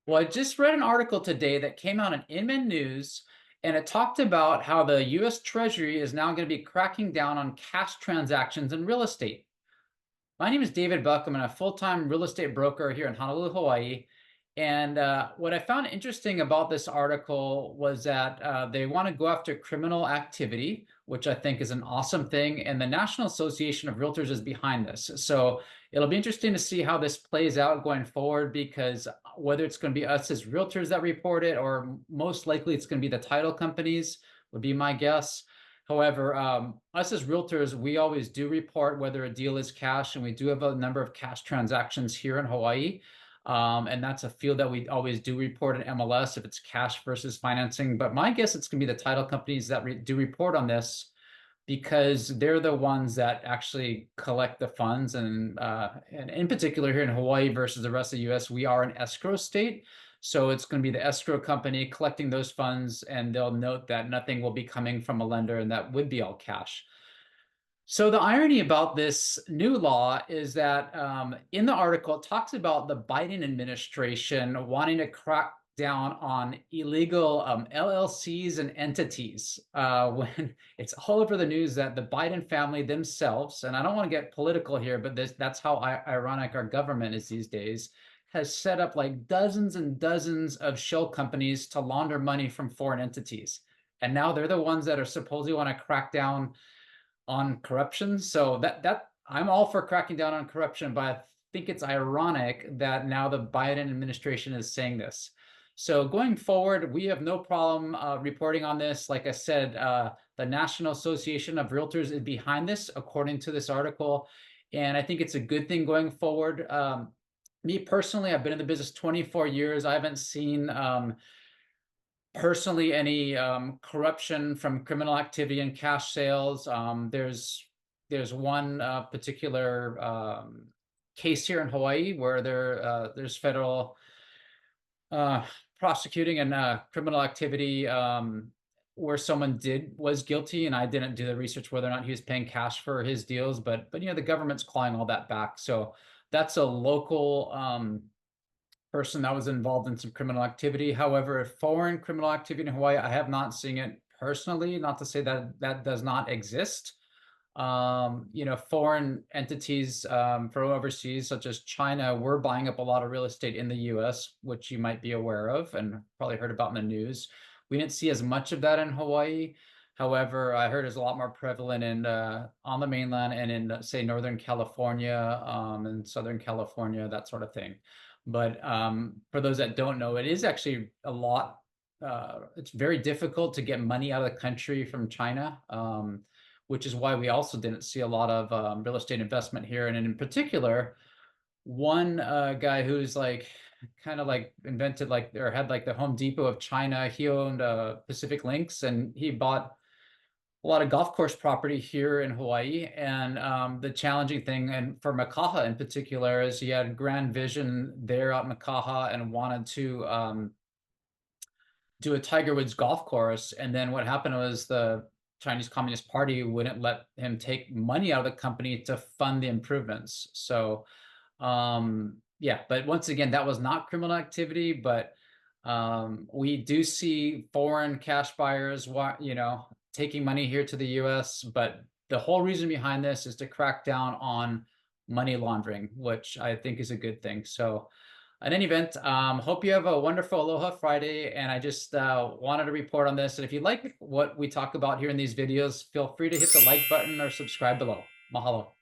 Well, I just read an article today that came out in Inman News, and it talked about how the US Treasury is now going to be cracking down on cash transactions in real estate. My name is David Buck. I'm a full-time real estate broker here in Honolulu, Hawaii. And what I found interesting about this article was that they want to go after criminal activity, which I think is an awesome thing. And the National Association of Realtors is behind this. So it'll be interesting to see how this plays out going forward, because whether it's going to be us as realtors that report it, or most likely it's going to be the title companies, would be my guess. However, us as realtors, we always do report whether a deal is cash, and we do have a number of cash transactions here in Hawaii. And that's a field that we always do report in MLS if it's cash versus financing. But my guess it's going to be the title companies that do report on this, because they're the ones that actually collect the funds. And in particular here in Hawaii versus the rest of the US, we are an escrow state. So it's going to be the escrow company collecting those funds, and they'll note that nothing will be coming from a lender, and that would be all cash. So the irony about this new law is that in the article, it talks about the Biden administration wanting to crack down on illegal LLCs and entities, when it's all over the news that the Biden family themselves, and I don't want to get political here, but that's how ironic our government is these days, has set up like dozens and dozens of shell companies to launder money from foreign entities. And now they're the ones that are supposedly want to crack down on corruption. So that I'm all for cracking down on corruption, but I think it's ironic that now the Biden administration is saying this. So going forward, we have no problem reporting on this. Like I said, the National Association of Realtors is behind this, according to this article, and I think it's a good thing going forward. Me personally, I've been in the business 24 years. I haven't seen personally any corruption from criminal activity in cash sales. There's one particular case here in Hawaii where there's federal prosecuting and criminal activity where someone was guilty, and I didn't do the research whether or not he was paying cash for his deals, but the government's clawing all that back. So that's a local person that was involved in some criminal activity. However, foreign criminal activity in Hawaii, I have not seen it personally. Not to say that that does not exist. Foreign entities from overseas, such as China, were buying up a lot of real estate in the US, which you might be aware of and probably heard about in the news. We didn't see as much of that in Hawaii. However, I heard it's a lot more prevalent on the mainland and in, say, Northern California, and Southern California, that sort of thing. But for those that don't know, it is actually a lot. It's very difficult to get money out of the country from China, which is why we also didn't see a lot of real estate investment here. And in particular, one guy who's like kind of like invented like or had like the Home Depot of China. He owned Pacific Links, and he bought a lot of golf course property here in Hawaii. And the challenging thing, and for Makaha in particular, is he had grand vision there at Makaha and wanted to do a Tiger Woods golf course. And then what happened was the Chinese Communist Party wouldn't let him take money out of the company to fund the improvements. So yeah, but once again, that was not criminal activity, but we do see foreign cash buyers, taking money here to the US. But the whole reason behind this is to crack down on money laundering, which I think is a good thing. So in any event, hope you have a wonderful Aloha Friday. And I just wanted to report on this. And if you like what we talk about here in these videos, feel free to hit the like button or subscribe below. Mahalo.